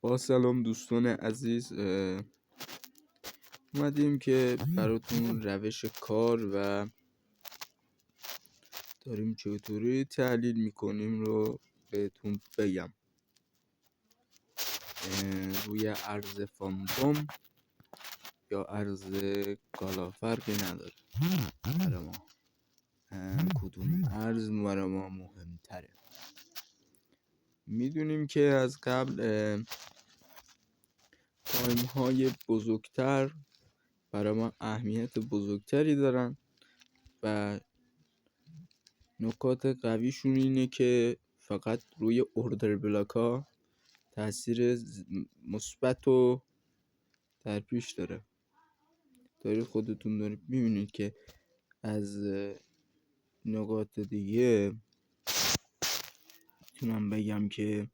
با سلام دوستان عزیز، اومدیم که براتون روش کار و داریم چطوری تحلیل میکنیم رو بهتون بگم. روی ارز فاندوم یا ارز کالا فرقی نداره برای ما، کدوم ارز برای ما مهمتره. میدونیم که از قبل تایم های بزرگتر برای ما اهمیت بزرگتری دارن و نکات قویشون اینه که فقط روی اوردر بلاک ها تاثیر مثبت و در پیش داره. خودتون دارید میبینید که از نکات دیگه میتونم بگم که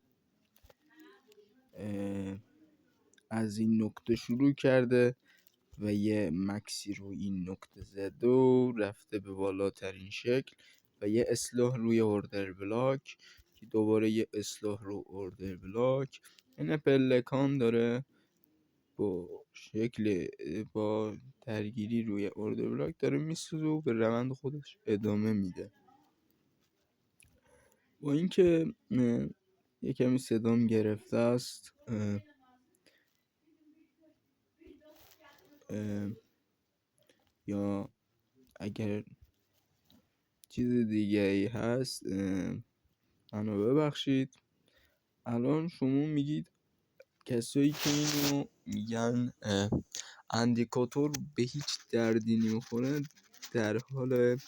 از این نکته شروع کرده و یه مکسی رو این نکته زده و رفته به بالاترین شکل و یه اصلاح روی اوردر بلاک که دوباره یه اصلاح رو اوردر بلاک، این پلکان داره با درگیری روی اوردر بلاک داره میسوزه و به روند خودش ادامه میده. با اینکه یه کمی صدام گرفته است، یا اگر چیز دیگه ای هست منو ببخشید. الان شما میگید کسایی که اینو میگن اندیکاتور به هیچ دردی نمیخوره، در حال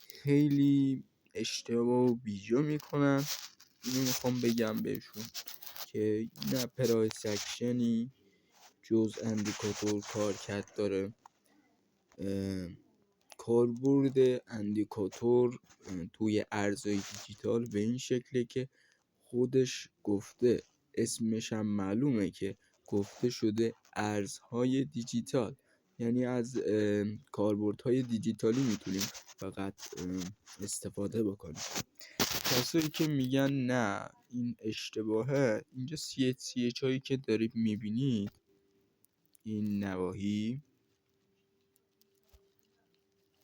خیلی اشتباه و بیجا میکنن. اینو میخوام بگم بهشون که نه پرایس اکشنی جز اندیکاتور کارکرد داره. کاربرد اندیکاتور توی ارزهای دیجیتال به این شکله که خودش گفته، اسمش هم معلومه که گفته شده ارزهای دیجیتال، یعنی از کاربردهای دیجیتالی میتونیم فقط استفاده بکنیم. کسایی که میگن نه این اشتباهه، اینجا CH هایی که دارید میبینید این نواحی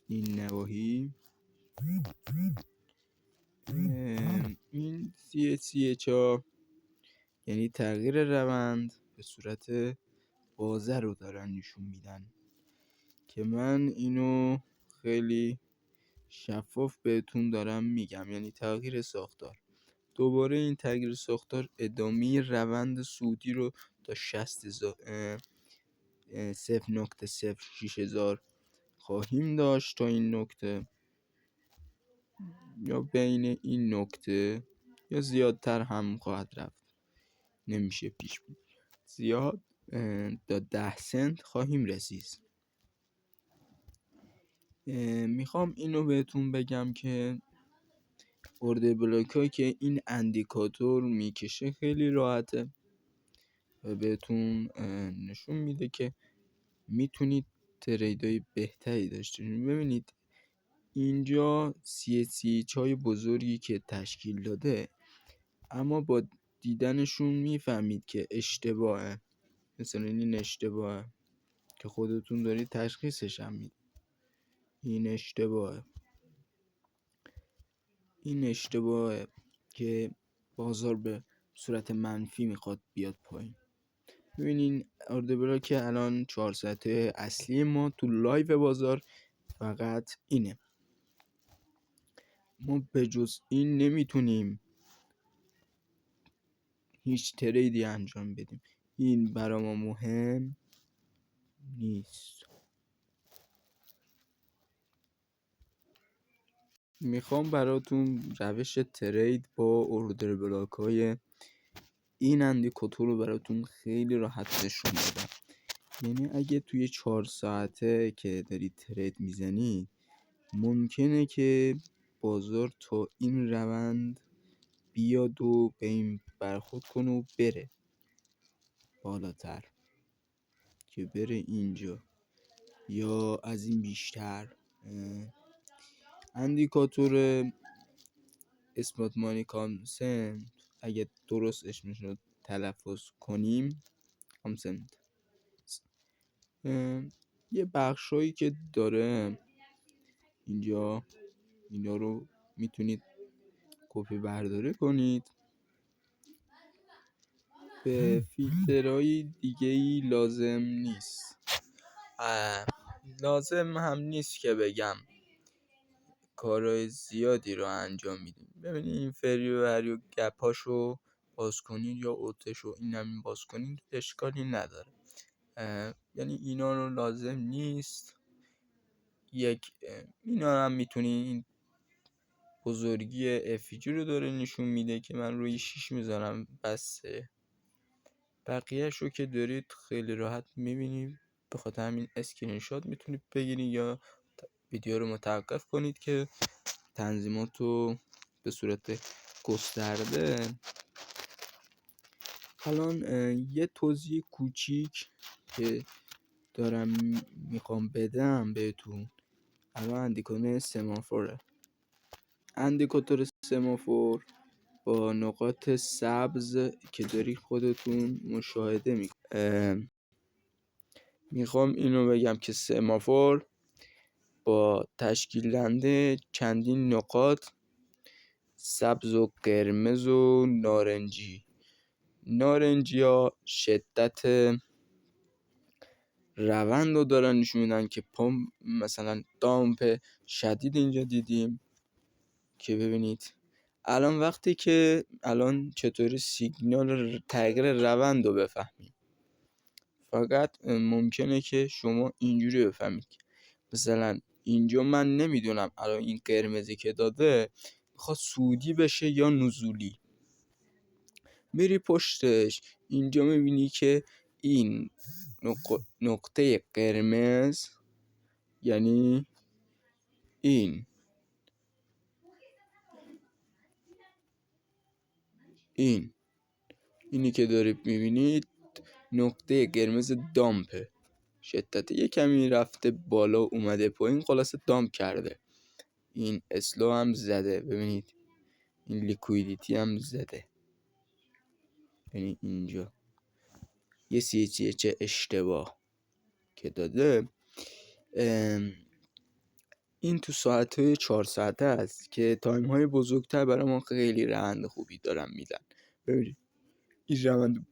این CH ها یعنی تغییر روند به صورت بازه رو دارن نشون میدن که من اینو خیلی شفاف بهتون دارم میگم، یعنی تغییر ساختار. دوباره این تغییر ساختار ادامه روند صعودی رو تا 0.06000 خواهیم داشت تا این نکته، یا بین این نکته یا زیادتر هم خواهد رفت، نمیشه پیش بود. زیاد تا 10 سنت خواهیم رسید. میخوام اینو بهتون بگم که اوردر بلاک هایی که این اندیکاتور میکشه خیلی راحته و بهتون نشون میده که میتونید تریدای بهتری داشته باشید. ببینید اینجا CH های بزرگی که تشکیل داده، اما با دیدنشون میفهمید که اشتباهه. مثلا این اشتباهه که خودتون دارید تشخیصش هم میدید. این اشتباهه که بازار به صورت منفی میخواد بیاد پایین. ببینین اوردر بلاک الان 4 ساعته اصلی ما تو لایو بازار فقط اینه. ما به جز این نمیتونیم هیچ تریدی انجام بدیم. این برای ما مهم نیست. میخوام براتون روش ترید با اوردر بلاک های این اندیکاتور رو براتون خیلی راحت نشون بدم. یعنی اگه توی 4 ساعته که دارید ترید میزنید، ممکنه که بازار تا این روند بیاد و به این برخورد کنه و بره بالاتر، که بره اینجا یا از این بیشتر. اندیکاتور اسمارت مانی کانسنت اگه درست اسمش رو تلفظ کنیم کانسنت یه بخشایی که داره اینجا، اینا رو میتونید کپی برداری کنید. به فیلترهای دیگه ای لازم نیست، لازم هم نیست که بگم کارهای زیادی رو انجام میدیم. ببینید این فری و هری و گپاشو باز کنید یا اوتشو اینم باز کنید اشکالی نداره. یعنی اینا رو لازم نیست. اینا رو هم میتونید، این بزرگی افیجی رو داره نشون میده که من روی 6 میذارم بسه. بقیهش رو که دارید خیلی راحت میبینید، به خاطر همین اسکرین شات میتونید بگیرید یا ویدیو رو متوقف کنید که تنظیمات رو به صورت گسترده. الان یه توضیح کوچیک که دارم میخوام بدم بهتون. الان اندیکاتور سمافوره. اندیکاتور سمافور با نقاط سبز که دارید خودتون مشاهده میکنید. میخوام اینو بگم که سمافور با تشکیل دهنده چندین نقاط سبز و قرمز و نارنجی ها شدت روند رو دارن نشون میدن که پمپ مثلا دامپ شدید اینجا دیدیم که ببینید الان وقتی که الان چطوری سیگنال تغییر روند رو بفهمیم. فقط ممکنه که شما اینجوری بفهمید مثلا اینجا من نمیدونم الان این قرمزی که داده میخواد صعودی بشه یا نزولی. میری پشتش اینجا میبینی که این نقطه قرمز یعنی اینی که دارید میبینید نقطه قرمز دامپه. شدت یه کمی رفته بالا اومده پایین، خلاصه دامپ کرده. این اسلو هم زده، ببینید این لیکویدیتی هم زده. یعنی اینجا یه چه اشتباه که داده. این تو ساعت‌های 4 ساعته است که تایم‌های بزرگتر برای ما خیلی روند خوبی دارن میدن. ببینید این روند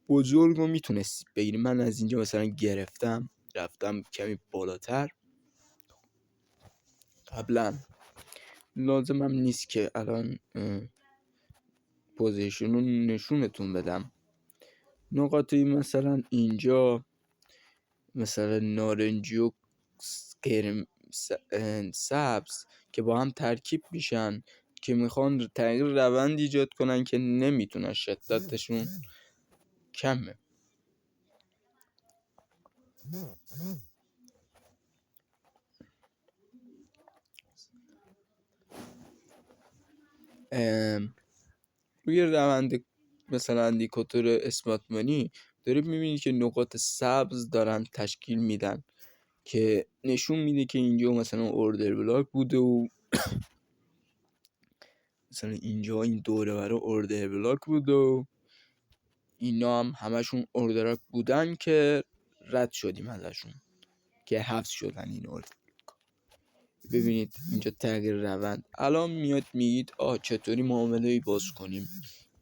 بزرگ رو میتونستید بگیرید. من از اینجا مثلا گرفتم رفتم کمی بالاتر. قبلا لازمم نیست که الان پوزیشن رو نشونتون بدم. نقاطی مثلا اینجا مثلا نارنجی و سبز که با هم ترکیب میشن که میخوان تغییر روند ایجاد کنن که نمیتونن، شدتشون کمه. روی روند مثلا اندیکاتور اسمارت مانی دارید میبینید که نقاط سبز دارن تشکیل میدن که نشون میده که اینجا مثلا اوردر بلاک بوده و مثلا اینجا این دوره برای اوردر بلاک بوده و اینا هم همشون اوردراک بودن که رد شدیم ازشون که حفظ شدن این اوردر. ببینید اینجا تغییر روند. الان میاد میگید چطوری معامله باز کنیم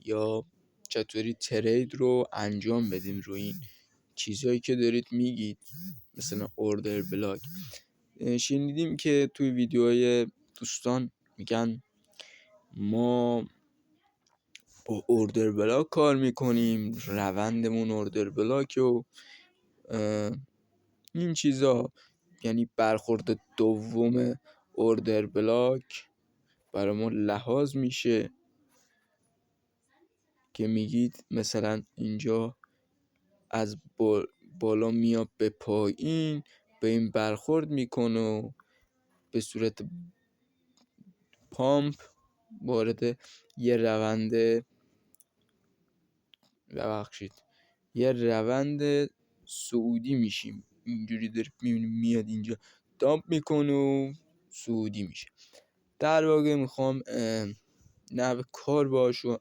یا چطوری ترید رو انجام بدیم روی این چیزهایی که دارید میگید مثلا اوردر بلاک. شنیدیم که توی ویدیوهای دوستان میگن ما با اوردر بلاک کار میکنیم، روندمون اوردر بلاک و این چیزا. یعنی برخورد دوم اوردر بلاک برای ما لحاظ میشه که میگید مثلا اینجا از بالا میاد به پایین به این برخورد میکنه و به صورت پامپ وارد یه روند صعودی میشیم. اینجوری داریم میبینیم میاد اینجا دامپ میکنه و صعودی میشه. در واقع میخوام نحو کار باشو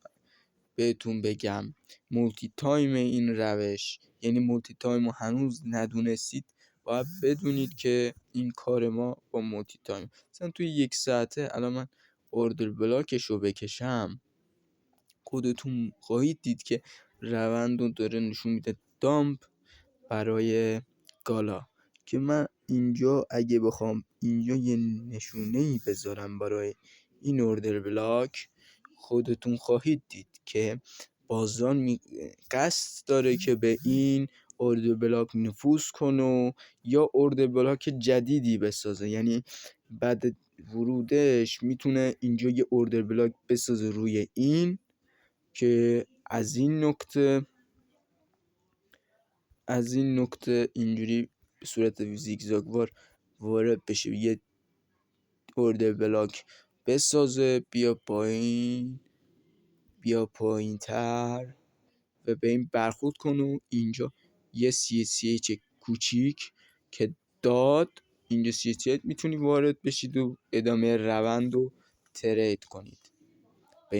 بهتون بگم مولتی تایم این روش، یعنی مولتی تایم رو هنوز ندونستید، باید بدونید که این کار ما با مولتی تایم. مثلا توی 1 ساعته الان من اوردر بلاکش رو بکشم، خودتون خواهید دید که روند رو داره نشون میده دامپ برای گالا. که من اینجا اگه بخوام اینجا یه نشونه ای بذارم برای این اوردر بلاک، خودتون خواهید دید که بازار قصد داره که به این اوردر بلاک نفوذ کنه یا اوردر بلاک جدیدی بسازه. یعنی بعد ورودش میتونه اینجا یه اوردر بلاک بسازه روی این که از این نقطه اینجوری به صورت زیگزاگوار وارد بشه، یه اوردر بلاک بسازه، بیا پایین تر و به این برخورد کنه. اینجا یه CHF کوچیک که داد، اینجا CHF میتونی وارد بشید و ادامه روند رو ترید کنید. به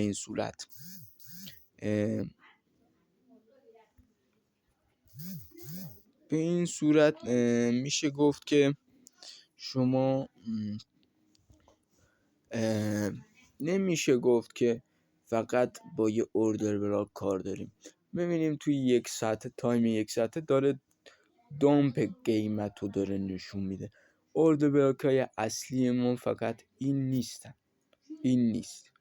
این صورت میشه گفت که شما نمیشه گفت که فقط با یه اوردر بلاک کار داریم. ببینیم توی 1 ساعت، تایم 1 ساعته داره دامپ قیمت رو داره نشون میده. اوردر بلاک های اصلی ما فقط این نیستن، این نیست،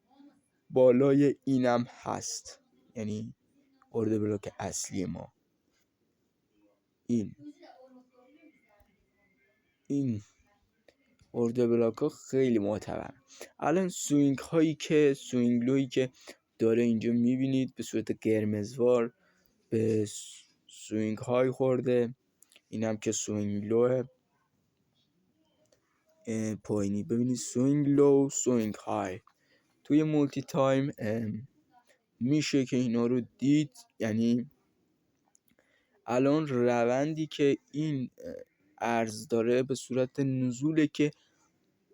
بالای اینم هست. یعنی اوردر بلاک اصلی ما این اوردر بلاک ها خیلی معتبر. الان سوینگ لویی که داره اینجا میبینید به صورت قرمزوار به سوینگ های خورده. این هم که سوینگ لو پایینی، ببینید سوینگ لو، سوینگ های. توی مولتی تایم میشه که اینا رو دید. یعنی الان روندی که این ارز داره به صورت نزوله که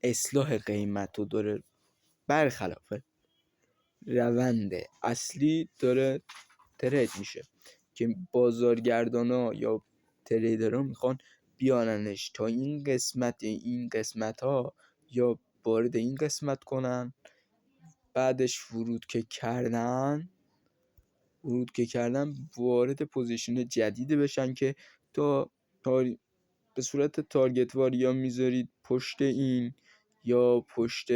اصلاح قیمت رو داره، برخلاف روند اصلی داره ترید میشه که بازارگردانا یا تریدرها میخوان بیاننش تا این قسمت ها یا وارد این قسمت کنن، بعدش ورود که کردن وارد پوزیشن جدیده بشن که تا به صورت تارگت وار یا میذارید پشت این یا پشت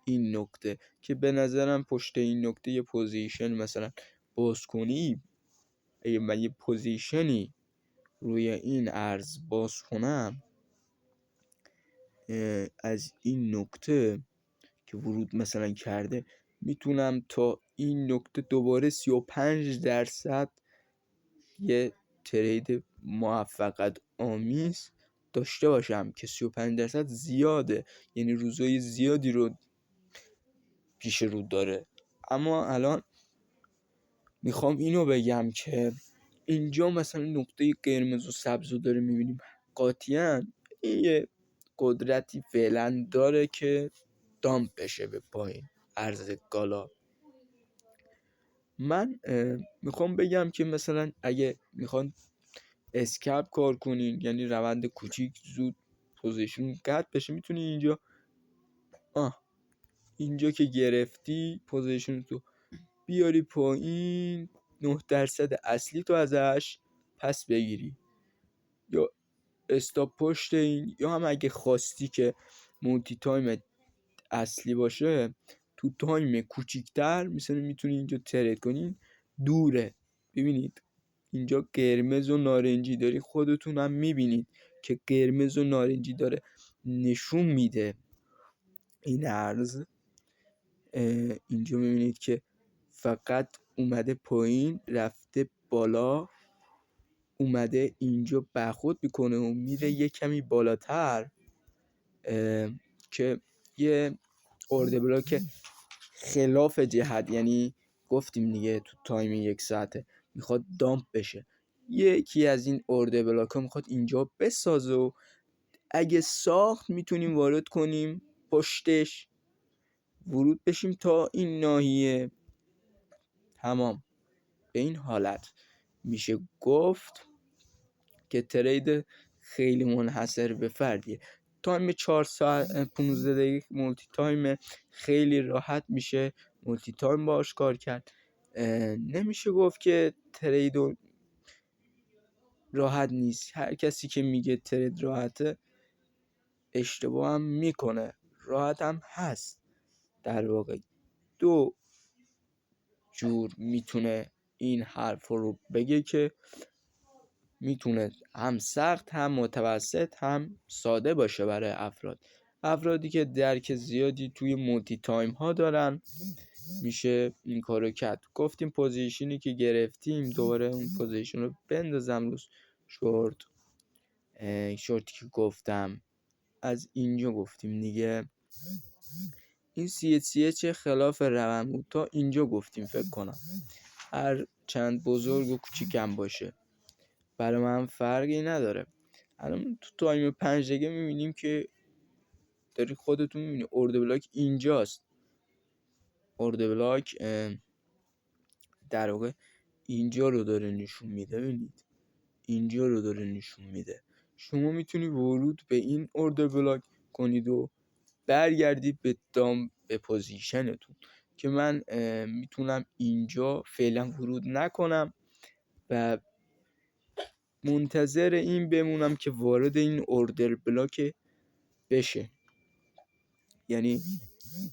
این نقطه، که به نظرم پشت این نقطه یه پوزیشن مثلا باز کنی، اگه من یه پوزیشنی روی این ارز باز کنم از این نقطه که ورود مثلا کرده، میتونم تا این نقطه دوباره 35% یه ترید موفقیت آمیز داشته باشم که 35% زیاده، یعنی روزای زیادی رو پیش رو داره. اما الان میخوام اینو بگم که اینجا مثلا نقطه قرمز و سبز رو داره میبینیم، قاطعاً این یه قدرتی فعلا داره که دامپ بشه به پایین ارز گالا. من میخوام بگم که مثلا اگه میخوان اسکلپ کار کنین، یعنی روند کوچیک زود پوزیشن قطع بشه، میتونی اینجا که گرفتی پوزیشن تو بیاری پایین، 9% اصلی تو ازش پس بگیری یا استاپ پشت این، یا هم اگه خواستی که مولتی تایم اصلی باشه تو تایم کوچیکتر مثلا میتونی اینجا ترید کنین. دوره، ببینید اینجا قرمز و نارنجی داری، خودتون هم میبینید که قرمز و نارنجی داره نشون میده این ارز. اینجا میبینید که فقط اومده پایین رفته بالا، اومده اینجا برخورد میکنه و میره یه کمی بالاتر که یه اوردر بلاک خلاف جهت، یعنی گفتیم دیگه تو تایم 1 ساعته میخواد دامپ بشه. یکی از این اوردر بلاک ها میخواد اینجا بسازه و اگه ساخت میتونیم وارد کنیم پشتش، ورود بشیم تا این ناحیه تمام. به این حالت میشه گفت که ترید خیلی منحصر به فردیه. تایم 4 ساعت 15 دقیقه مولتی تایم خیلی راحت میشه مولتی تایم باش کار کرد. نمیشه گفت که ترید راحت نیست. هر کسی که میگه ترید راحته اشتباه هم میکنه، راحت هم هست. در واقع دو جور میتونه این حرف رو بگه که میتونه هم سخت هم متوسط هم ساده باشه برای افرادی که درک زیادی توی مولتی تایم ها دارن. میشه این کارو کرد. گفتیم پوزیشنی که گرفتیم دوباره اون پوزیشن رو بندازم روز شورتی که گفتم از اینجا گفتیم دیگه. این CHCH خلاف روند بود تا اینجا گفتیم فکر کنم. هر چند بزرگ و کوچیکم باشه برای من فرقی نداره. الان تو تایم 5 دقیقه میبینیم که داری خودتون میبینی اورد بلاک اینجاست. اورد بلاک در واقع اینجا رو داره نشون میده. ببینید اینجا رو داره نشون میده. شما میتونی ورود به این اورد بلاک کنید و برگردید به پوزیشنتون که من میتونم اینجا فعلا ورود نکنم و منتظر این بمونم که وارد این اوردر بلاک بشه. یعنی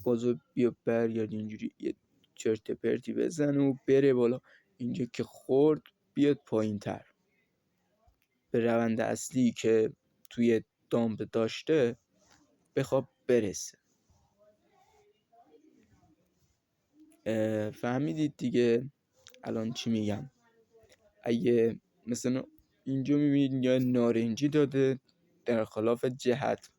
بازو بیا برگرد اینجوری یه چرت پرتی بزنه و بره بالا. اینجا که خورد بیاد پایین تر به روند اصلی که توی دامپ داشته بخواب برسه. فهمیدید دیگه الان چی میگم؟ اگه مثلا اینجا میبینید یا نارنجی داده در خلاف جهت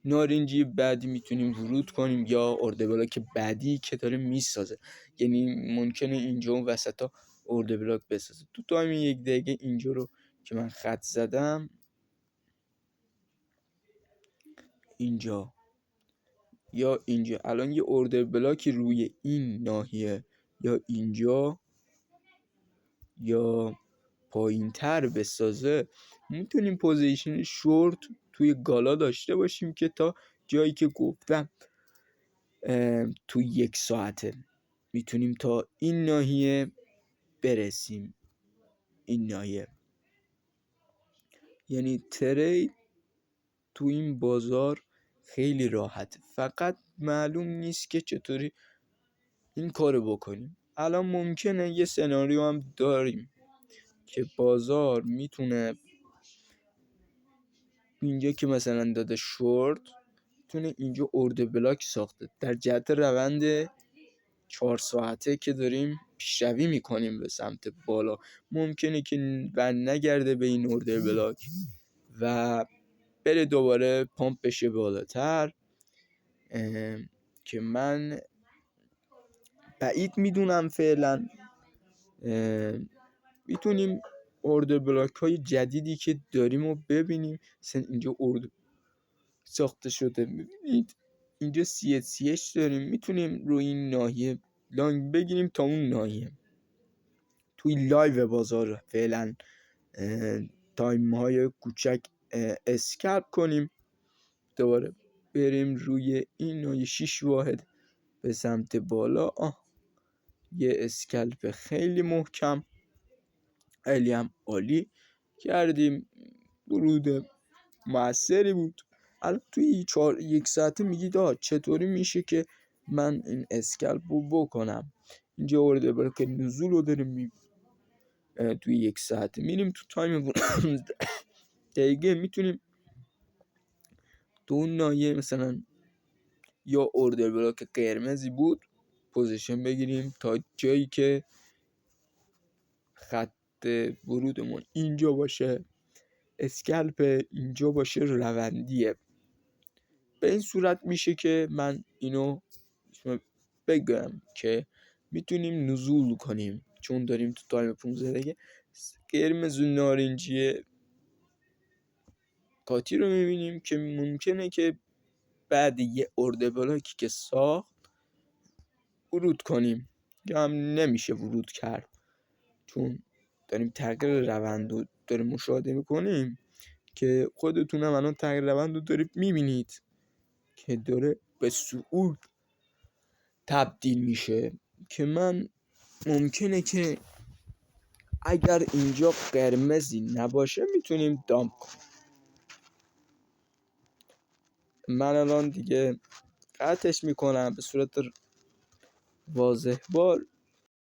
نارنجی بعدی میتونیم ورود کنیم یا اورد بلاک بعدی که داره میسازه. یعنی ممکنه اینجا اون وسطا اورد بلاک بسازه. تو تایم 1 دقیقه اینجا رو که من خط زدم اینجا یا اینجا الان یه اورد بلاکی روی این ناحیه یا اینجا یا پایین تر بسازه میتونیم پوزیشن شورت توی گالا داشته باشیم که تا جایی که گفتم توی 1 ساعته میتونیم تا این ناحیه برسیم. این ناحیه یعنی ترید تو این بازار خیلی راحته، فقط معلوم نیست که چطوری این کارو بکنیم. الان ممکنه یه سناریو هم داریم که بازار میتونه اینجا که مثلا داده شورت میتونه اینجا اورد بلاک ساخته در جهت روند 4 ساعته که داریم پیشروی میکنیم به سمت بالا. ممکنه که نگرده به این اورد بلاک و بره دوباره پامپ بشه بالاتر که من بعید میدونم فعلا. میتونیم اورد بلاک های جدیدی که داریم رو ببینیم. مثلا اینجا اورد ساخته شده، میبینید اینجا CHCH داریم. میتونیم روی این ناحیه لانگ بگیریم تا اون ناحیه توی لایو بازار فعلا تایم های کوچک اسکلپ کنیم، دوباره بریم روی این ناحیه 6 واحد به سمت بالا. یه اسکلپ خیلی محکم خیلی هم عالی کردیم. ورود موثری بود. الان توی 1 ساعته میگید چطوری میشه که من این اسکلپ رو بکنم؟ اینجا اورد بلاک نزول رو داریم توی 1 ساعته میریم تو تایم دقیقه میتونیم تو اون ناحیه مثلا یا اورد بلاک قرمزی بود پوزیشن بگیریم تا جایی که خط ورودمون اینجا باشه، اسکلپ اینجا باشه، روندیه. به این صورت میشه که من اینو بگم که میتونیم نزول کنیم چون داریم تو تایم 15 دقیقه قرمز و نارنجی کاتی رو میبینیم که ممکنه که بعد یه اورد بلاکی که ساخت ورود کنیم هم نمیشه ورود کرد، چون داریم تغییر روند رو داریم مشاهده میکنیم که خودتون هم الان تغییر روند رو دارید میبینید که داره به صعود تبدیل میشه. که من ممکنه که اگر اینجا قرمزی نباشه میتونیم دامپ کنیم. من الان دیگه قطعش میکنم به صورت واضح بار